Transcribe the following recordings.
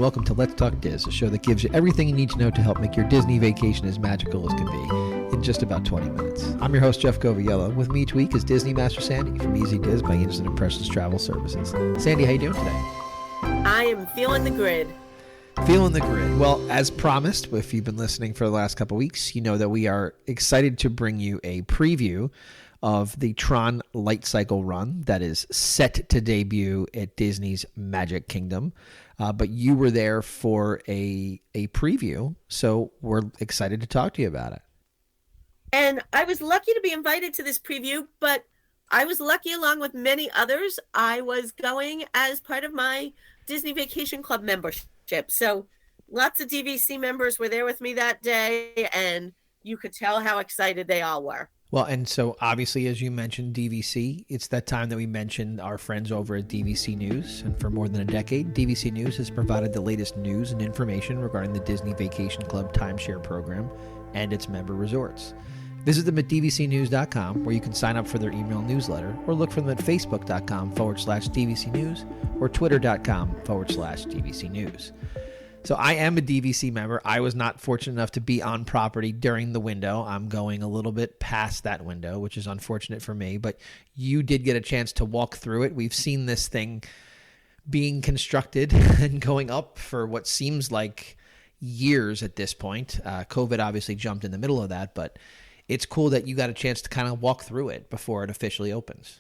welcome to Let's Talk Diz, a show that gives you everything you need to know to help make your Disney vacation as magical as can be in just about 20 minutes. I'm your host, Jeff Goviello. With me each week is Disney Master Sandy from Easy Diz by Instant Impressions Travel Services. Sandy, how you doing today? I am feeling the grid. Feeling the grid. Well, as promised, if you've been listening for the last couple of weeks, you know that we are excited to bring you a preview of the Tron Lightcycle Run that is set to debut at Disney's Magic Kingdom. But you were there for a preview, so we're excited to talk to you about it. And I was lucky to be invited to this preview, but I was lucky along with many others. I was going as part of my Disney Vacation Club membership. So lots of DVC members were there with me that day, and you could tell how excited they all were. Well, and so obviously, as you mentioned, DVC, it's that time that we mentioned our friends over at DVC News. And for more than a decade, DVC News has provided the latest news and information regarding the Disney Vacation Club timeshare program and its member resorts. Visit them at dvcnews.com, where you can sign up for their email newsletter, or look for them at facebook.com/DVC News or twitter.com/DVC News. So I am a DVC member. I was not fortunate enough to be on property during the window. I'm going a little bit past that window, which is unfortunate for me, but you did get a chance to walk through it. We've seen this thing being constructed and going up for what seems like years at this point. COVID obviously jumped in the middle of that, but it's cool that you got a chance to kind of walk through it before it officially opens.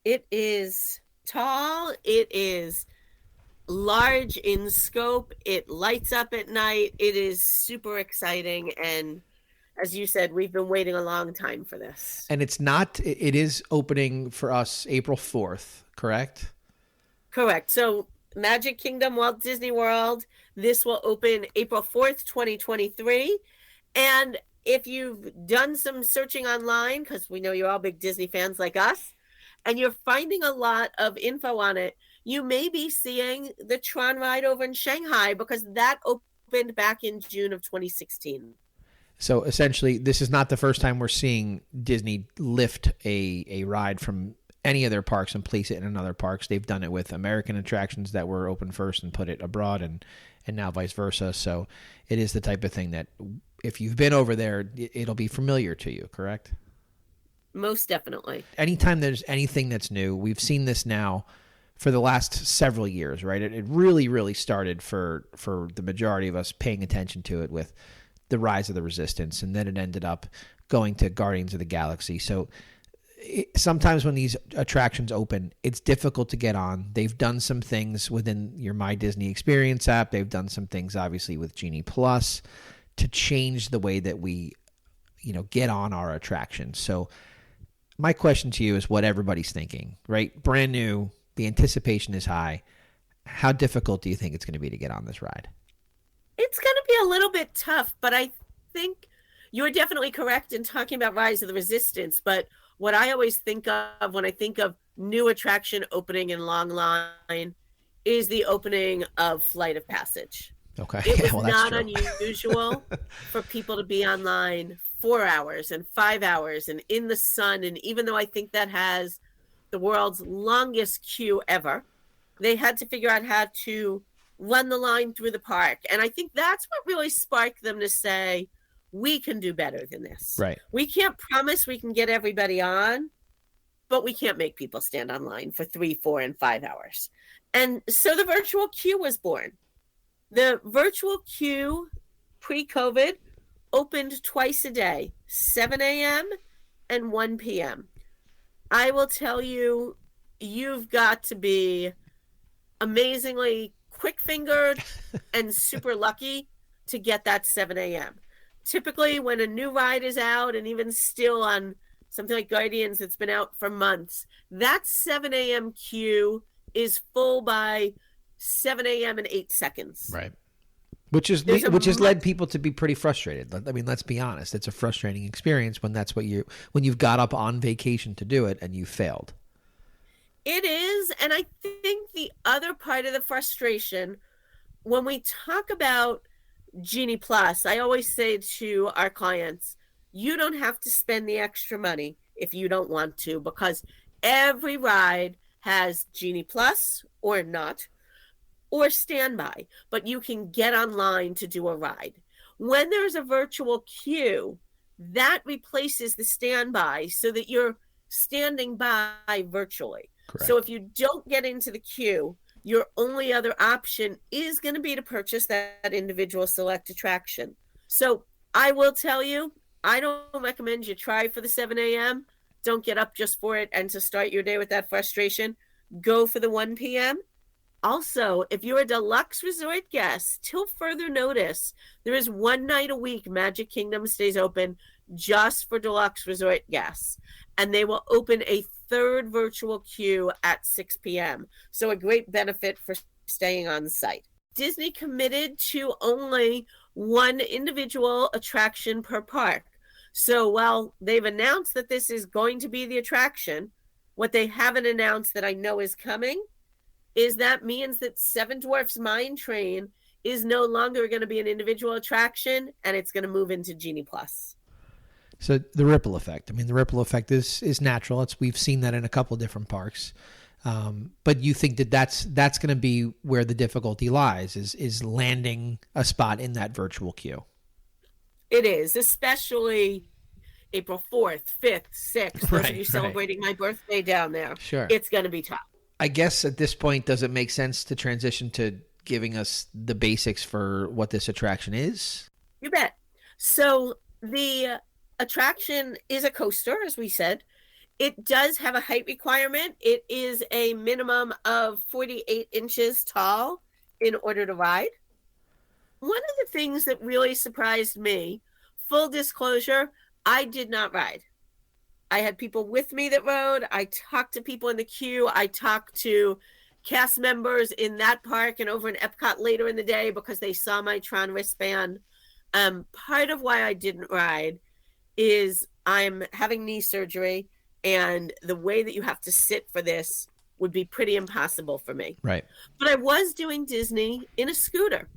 It is tall. It is large in scope. It lights up at night. It is super exciting. And as you said, we've been waiting a long time for this. And it is opening for us April 4th, correct? Correct. So Magic Kingdom, Walt Disney World, this will open April 4th, 2023. And if you've done some searching online, because we know you're all big Disney fans like us, and you're finding a lot of info on it, you may be seeing the Tron ride over in Shanghai, because that opened back in June of 2016. So essentially, this is not the first time we're seeing Disney lift a ride from any of their parks and place it in another parks. They've done it with American attractions that were open first and put it abroad, and now vice versa. So it is the type of thing that if you've been over there, it'll be familiar to you, correct? Most definitely. Anytime there's anything that's new, we've seen this now for the last several years, right? It really, really started for the majority of us paying attention to it with the Rise of the Resistance, and then it ended up going to Guardians of the Galaxy. So sometimes when these attractions open, it's difficult to get on. They've done some things within your My Disney Experience app. They've done some things, obviously, with Genie Plus to change the way that we, get on our attractions. So my question to you is what everybody's thinking, right? Brand new. The anticipation is high. How difficult do you think it's going to be to get on this ride? It's going to be a little bit tough, but I think you're definitely correct in talking about Rise of the Resistance. But what I always think of when I think of new attraction opening in long line is the opening of Flight of Passage. Okay. It was not unusual for people to be online 4 hours and 5 hours and in the sun. And even though I think that has the world's longest queue ever, they had to figure out how to run the line through the park. And I think that's what really sparked them to say, we can do better than this. Right. We can't promise we can get everybody on, but we can't make people stand online for 3, 4, and 5 hours. And so the virtual queue was born. The virtual queue pre-COVID opened twice a day, 7 a.m. and 1 p.m. I will tell you, you've got to be amazingly quick-fingered and super lucky to get that 7 a.m. Typically, when a new ride is out, and even still on something like Guardians that's been out for months, that 7 a.m. queue is full by 7 a.m. and 8 seconds. Right. Which has led people to be pretty frustrated. I mean, let's be honest. It's a frustrating experience when that's what when you've got up on vacation to do it and you failed. It is. And I think the other part of the frustration, when we talk about Genie Plus, I always say to our clients, you don't have to spend the extra money if you don't want to, because every ride has Genie Plus or not, or standby, but you can get online to do a ride. When there's a virtual queue, that replaces the standby so that you're standing by virtually. Correct. So if you don't get into the queue, your only other option is going to be to purchase that individual select attraction. So I will tell you, I don't recommend you try for the 7 a.m. Don't get up just for it and to start your day with that frustration. Go for the 1 p.m. Also, if you're a deluxe resort guest, till further notice, there is one night a week Magic Kingdom stays open just for deluxe resort guests. And they will open a third virtual queue at 6 p.m. So a great benefit for staying on site. Disney committed to only one individual attraction per park. So while they've announced that this is going to be the attraction, what they haven't announced that I know is coming is that means that Seven Dwarfs Mine Train is no longer going to be an individual attraction, and it's going to move into Genie Plus. So the ripple effect. I mean, the ripple effect is natural. We've seen that in a couple of different parks. But you think that that's going to be where the difficulty lies, is landing a spot in that virtual queue. It is, especially April 4th, 5th, 6th. Those of you celebrating my birthday down there. Sure. It's going to be tough. I guess at this point, does it make sense to transition to giving us the basics for what this attraction is? You bet. So the attraction is a coaster, as we said. It does have a height requirement. It is a minimum of 48 inches tall in order to ride. One of the things that really surprised me, full disclosure, I did not ride. I had people with me that rode. I talked to people in the queue. I talked to cast members in that park and over in Epcot later in the day because they saw my Tron wristband. Part of why I didn't ride is I'm having knee surgery, and the way that you have to sit for this would be pretty impossible for me. Right. But I was doing Disney in a scooter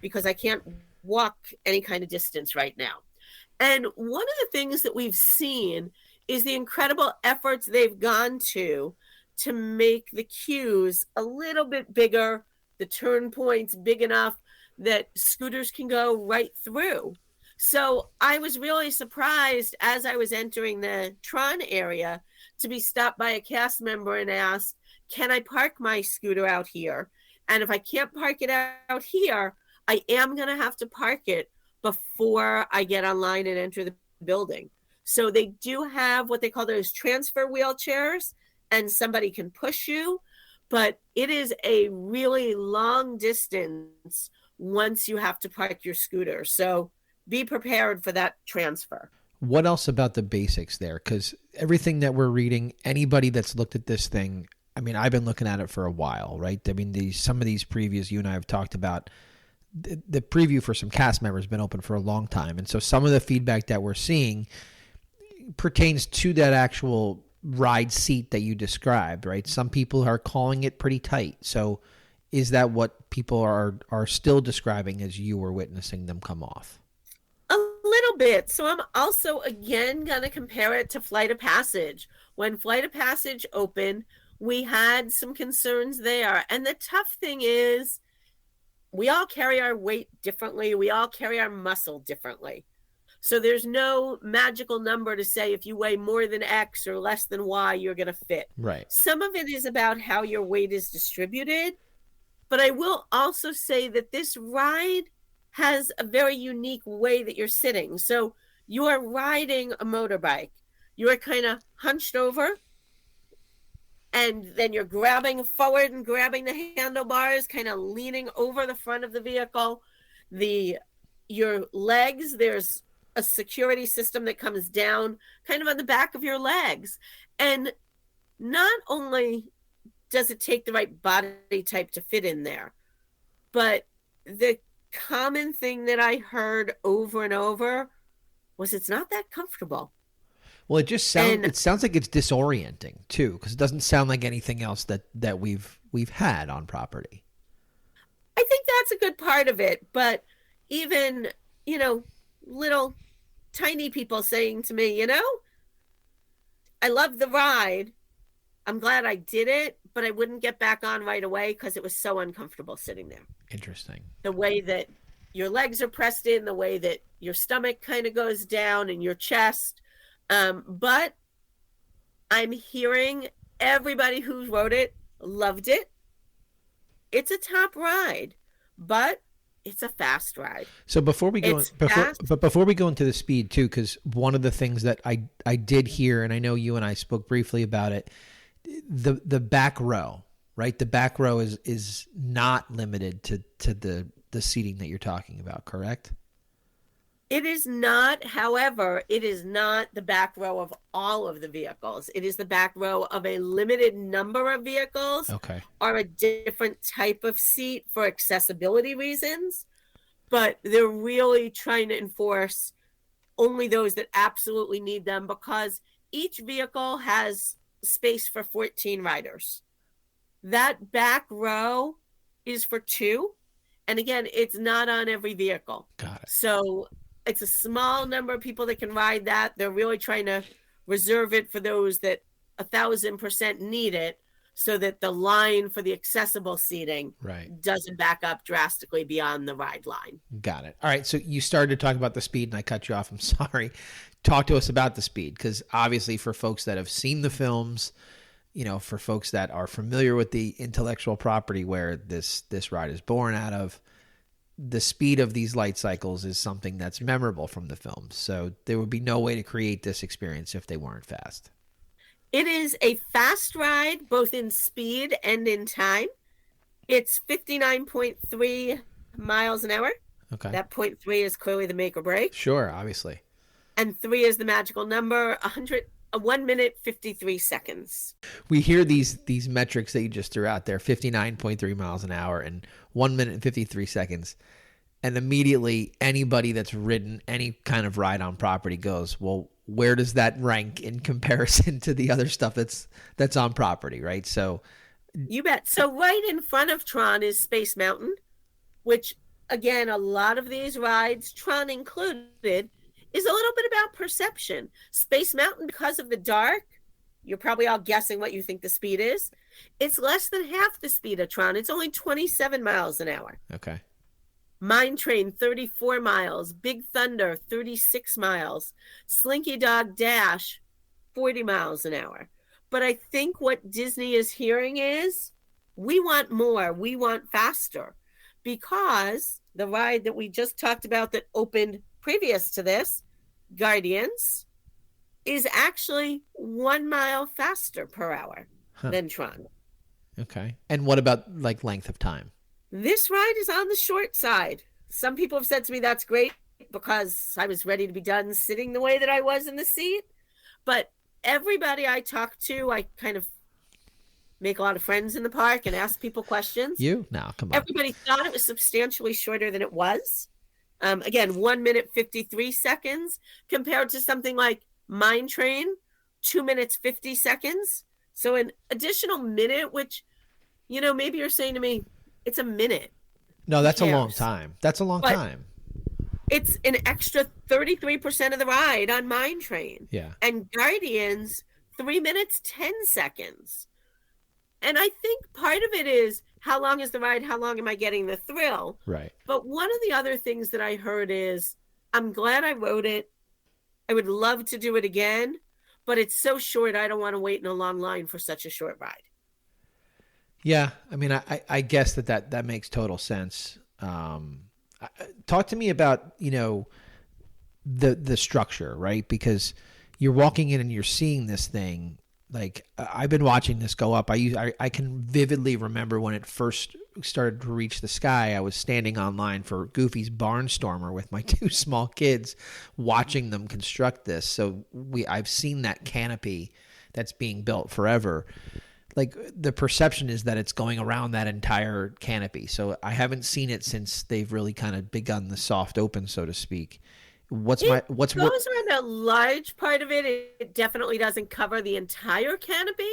because I can't walk any kind of distance right now. And one of the things that we've seen is the incredible efforts they've gone to make the queues a little bit bigger, the turn points big enough that scooters can go right through. So I was really surprised as I was entering the Tron area to be stopped by a cast member and asked, can I park my scooter out here? And if I can't park it out here, I am going to have to park it before I get online and enter the building. So they do have what they call those transfer wheelchairs, and somebody can push you, but it is a really long distance once you have to park your scooter. So be prepared for that transfer. What else about the basics there? Because everything that we're reading, anybody that's looked at this thing, I mean, I've been looking at it for a while, right? I mean, some of these previews you and I have talked about, the preview for some cast members has been open for a long time. And so some of the feedback that we're seeing pertains to that actual ride seat that you described, right? Some people are calling it pretty tight. So is that what people are still describing as you were witnessing them come off? A little bit. So I'm also, again, going to compare it to Flight of Passage. When Flight of Passage opened, we had some concerns there. And the tough thing is we all carry our weight differently. We all carry our muscle differently. So there's no magical number to say if you weigh more than X or less than Y, you're going to fit. Right. Some of it is about how your weight is distributed. But I will also say that this ride has a very unique way that you're sitting. So you are riding a motorbike. You are kind of hunched over, and then you're grabbing forward and grabbing the handlebars, kind of leaning over the front of the vehicle. Your legs, there's a security system that comes down kind of on the back of your legs. And not only does it take the right body type to fit in there, but the common thing that I heard over and over was it's not that comfortable. Well, it sounds like it's disorienting too, because it doesn't sound like anything else that we've had on property. I think that's a good part of it, but even, little tiny people saying to me, I love the ride, I'm glad I did it, but I wouldn't get back on right away because it was so uncomfortable sitting there. Interesting. The way that your legs are pressed in, the way that your stomach kind of goes down and your chest. But I'm hearing everybody who wrote it loved it. It's a top ride, but it's a fast ride. So before we go, before we go into the speed too, because one of the things that I did hear, and I know you and I spoke briefly about it, the back row, right? The back row is not limited to the seating that you're talking about, correct? It is not. However, it is not the back row of all of the vehicles. It is the back row of a limited number of vehicles. Okay. Or a different type of seat for accessibility reasons. But they're really trying to enforce only those that absolutely need them, because each vehicle has space for 14 riders. That back row is for 2. And again, it's not on every vehicle. Got it. So it's a small number of people that can ride that. They're really trying to reserve it for those that 1,000% need it, so that the line for the accessible seating doesn't back up drastically beyond the ride line. Got it. All right. So you started to talk about the speed and I cut you off. I'm sorry. Talk to us about the speed, because obviously for folks that have seen the films, for folks that are familiar with the intellectual property where this ride is born out of, the speed of these light cycles is something that's memorable from the films. So there would be no way to create this experience if they weren't fast. It is a fast ride, both in speed and in time. It's 59.3 miles an hour. Okay. That 0.3 is clearly the make or break. Sure, obviously. And 3 is the magical number. 1 minute, 53 seconds. We hear these metrics that you just threw out there, 59.3 miles an hour and 1 minute and 53 seconds. And immediately anybody that's ridden any kind of ride on property goes, well, where does that rank in comparison to the other stuff that's on property, right? So you bet. So right in front of Tron is Space Mountain, which again, a lot of these rides, Tron included, is a little bit about perception. Space Mountain, because of the dark, you're probably all guessing what you think the speed is. It's less than half the speed of Tron. It's only 27 miles an hour. Okay. Mine Train, 34 miles. Big Thunder, 36 miles. Slinky Dog Dash, 40 miles an hour. But I think what Disney is hearing is, we want more. We want faster. Because the ride that we just talked about that opened previous to this, Guardians, is actually 1 mile faster per hour than Tron. Okay. And what about length of time? This ride is on the short side. Some people have said to me that's great because I was ready to be done sitting the way that I was in the seat. But everybody I talk to, I kind of make a lot of friends in the park and ask people questions. You? No, come on. Everybody thought it was substantially shorter than it was. Again, 1 minute, 53 seconds compared to something like Mine Train, 2 minutes, 50 seconds. So an additional minute, which, maybe you're saying to me, it's a minute. No, that's a long time. That's a long time. It's an extra 33% of the ride on Mine Train. Yeah. And Guardians, 3 minutes, 10 seconds. And I think part of it is, how long is the ride? How long am I getting the thrill? Right. But one of the other things that I heard is, I'm glad I wrote it. I would love to do it again, but it's so short. I don't want to wait in a long line for such a short ride. Yeah. I mean, I guess that makes total sense. Talk to me about, the structure, right? Because you're walking in and you're seeing this thing. Like, I've been watching this go up. I can vividly remember when it first started to reach the sky. I was standing online for Goofy's Barnstormer with my 2 small kids, watching them construct this. So I've seen that canopy that's being built forever. Like, the perception is that it's going around that entire canopy. So I haven't seen it since they've really kind of begun the soft open, so to speak. It goes around a large part of it. It definitely doesn't cover the entire canopy.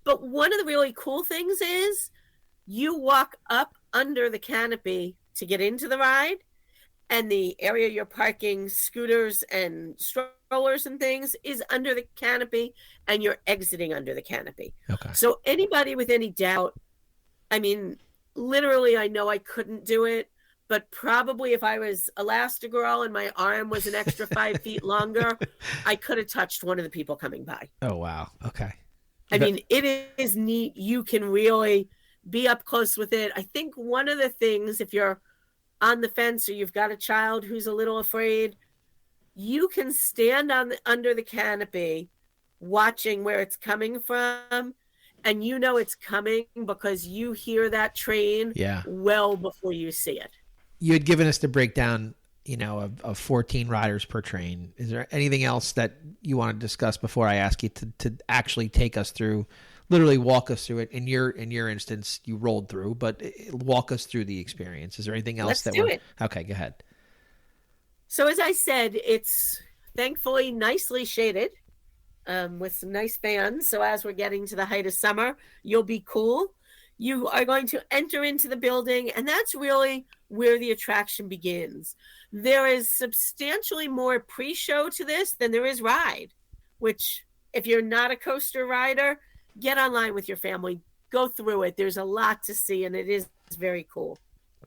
But one of the really cool things is you walk up under the canopy to get into the ride. and the area you're parking scooters and strollers and things is under the canopy, and you're exiting under the canopy. Okay. So anybody with any doubt, I mean, literally, I know I couldn't do it, but probably if I was Elastigirl and my arm was an extra 5 feet longer, I could have touched one of the people coming by. Oh, wow. Okay. I mean, it is neat. You can really be up close with it. I think one of the things, if you're on the fence or you've got a child who's a little afraid, you can stand under the canopy watching where it's coming from, and you know it's coming because you hear that train well before you see it. You had given us the breakdown, of 14 riders per train. Is there anything else that you want to discuss before I ask you to actually take us through, literally walk us through it? In your instance, you rolled through, but walk us through the experience. Is there anything else Let's do it. Okay, go ahead. So as I said, it's thankfully nicely shaded with some nice fans. So as we're getting to the height of summer, you'll be cool. You are going to enter into the building, and that's really where the attraction begins. There is substantially more pre-show to this than there is ride, which if you're not a coaster rider, get online with your family, go through it. There's a lot to see, and it is very cool.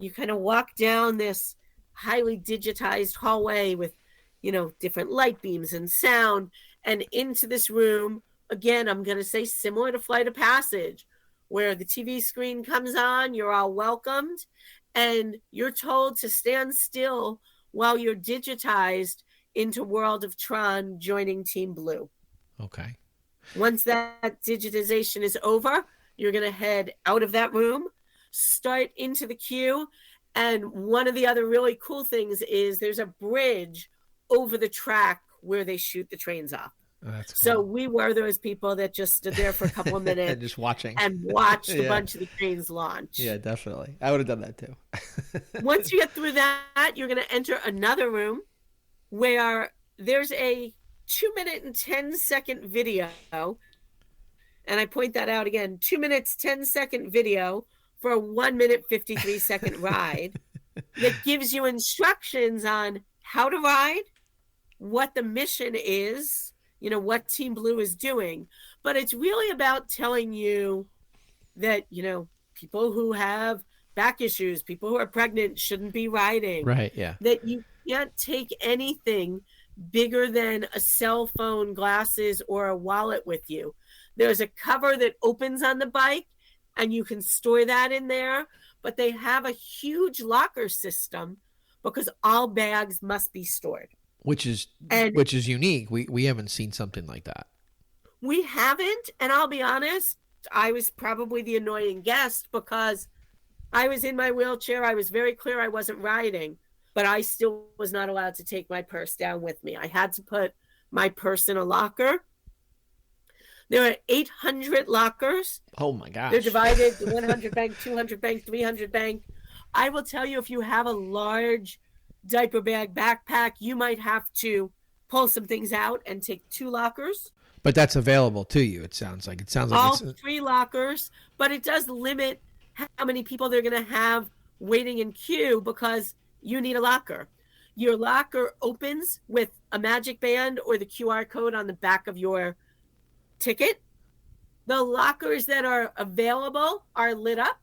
You kind of walk down this highly digitized hallway with, different light beams and sound, and into this room. Again, I'm going to say similar to Flight of Passage, where the TV screen comes on, you're all welcomed, and you're told to stand still while you're digitized into World of Tron, joining Team Blue. Okay. Once that digitization is over, you're going to head out of that room, start into the queue, and one of the other really cool things is there's a bridge over the track where they shoot the trains off. Oh, that's cool. So we were those people that just stood there for a couple of minutes and just watching and watched a bunch of the trains launch. Yeah, definitely. I would have done that too. Once you get through that, you're going to enter another room where there's a 2-minute and 10-second video. And I point that out again, 2 minutes, 10-second video for a 1-minute, 53-second ride that gives you instructions on how to ride, what the mission is, what Team Blue is doing. But it's really about telling you that, people who have back issues, people who are pregnant shouldn't be riding. Right, yeah. That you can't take anything bigger than a cell phone, glasses, or a wallet with you. There's a cover that opens on the bike, and you can store that in there. But they have a huge locker system because all bags must be stored. Which is unique. We haven't seen something like that. We haven't, and I'll be honest, I was probably the annoying guest because I was in my wheelchair. I was very clear I wasn't riding, but I still was not allowed to take my purse down with me. I had to put my purse in a locker. There are 800 lockers. Oh my gosh. They're divided 100 bank, 200 bank, 300 bank. I will tell you, if you have a large diaper bag backpack, you might have to pull some things out and take 2 lockers. But that's available to you, it sounds like. All 3 lockers, but it does limit how many people they're going to have waiting in queue because you need a locker. Your locker opens with a magic band or the QR code on the back of your ticket. The lockers that are available are lit up.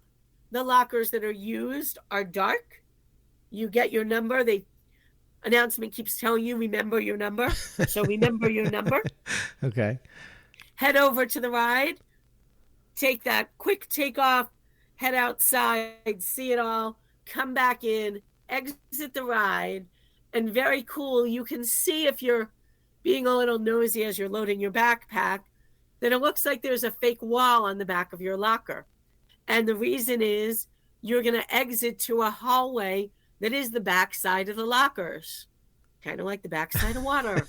The lockers that are used are dark. You get your number. The announcement keeps telling you, remember your number. So remember your number. Okay. Head over to the ride. Take that quick takeoff. Head outside. See it all. Come back in. Exit the ride. And very cool, you can see, if you're being a little nosy as you're loading your backpack, that it looks like there's a fake wall on the back of your locker. And the reason is you're going to exit to a hallway that is the backside of the lockers, kind of like the backside of water.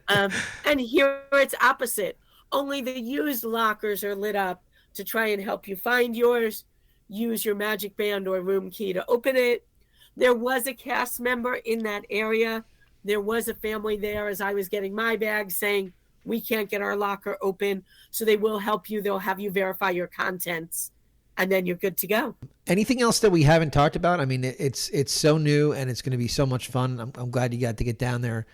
And here it's opposite. Only the used lockers are lit up to try and help you find yours. Use your magic band or room key to open it. There was a cast member in that area. There was a family there as I was getting my bag saying, we can't get our locker open. So they will help you. They'll have you verify your contents and then you're good to go. Anything else that we haven't talked about? I mean, it's so new and it's going to be so much fun. I'm glad you got to get down there.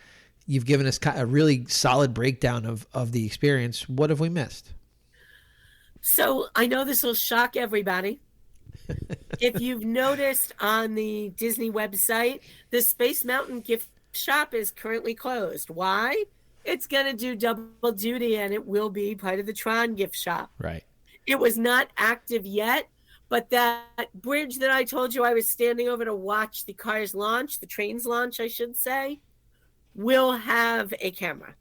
You've given us a really solid breakdown of the experience. What have we missed? So I know this will shock everybody. If you've noticed on the Disney website, the Space Mountain gift shop is currently closed. Why? It's going to do double duty and it will be part of the Tron gift shop. Right. It was not active yet, but that bridge that I told you I was standing over to watch the cars launch, the trains launch, I should say, will have a camera.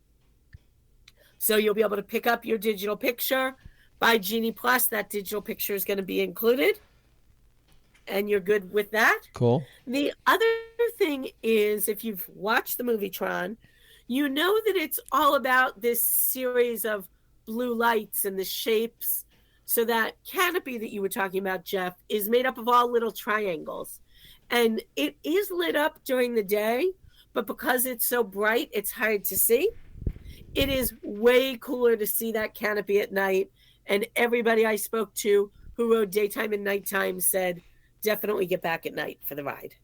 So you'll be able to pick up your digital picture. By Genie Plus, that digital picture is going to be included. And you're good with that. Cool. The other thing is, if you've watched the movie Tron, you know that it's all about this series of blue lights and the shapes. So that canopy that you were talking about, Jeff, is made up of all little triangles. And it is lit up during the day, but because it's so bright, it's hard to see. It is way cooler to see that canopy at night. And everybody I spoke to who rode daytime and nighttime said, definitely get back at night for the ride.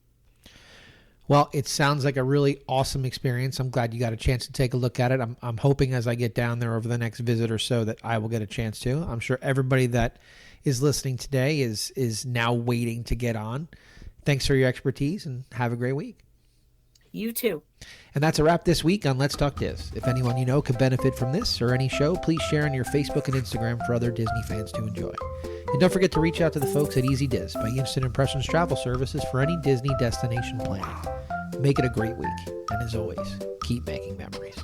Well, it sounds like a really awesome experience. I'm glad you got a chance to take a look at it. I'm hoping as I get down there over the next visit or so that I will get a chance to. I'm sure everybody that is listening today is now waiting to get on. Thanks for your expertise and have a great week. You too. And that's a wrap this week on Let's Talk Diz. If anyone you know could benefit from this or any show, please share on your Facebook and Instagram for other Disney fans to enjoy. And don't forget to reach out to the folks at Easy Diz by Instant Impressions Travel Services for any Disney destination planning. Make it a great week. And as always, keep making memories.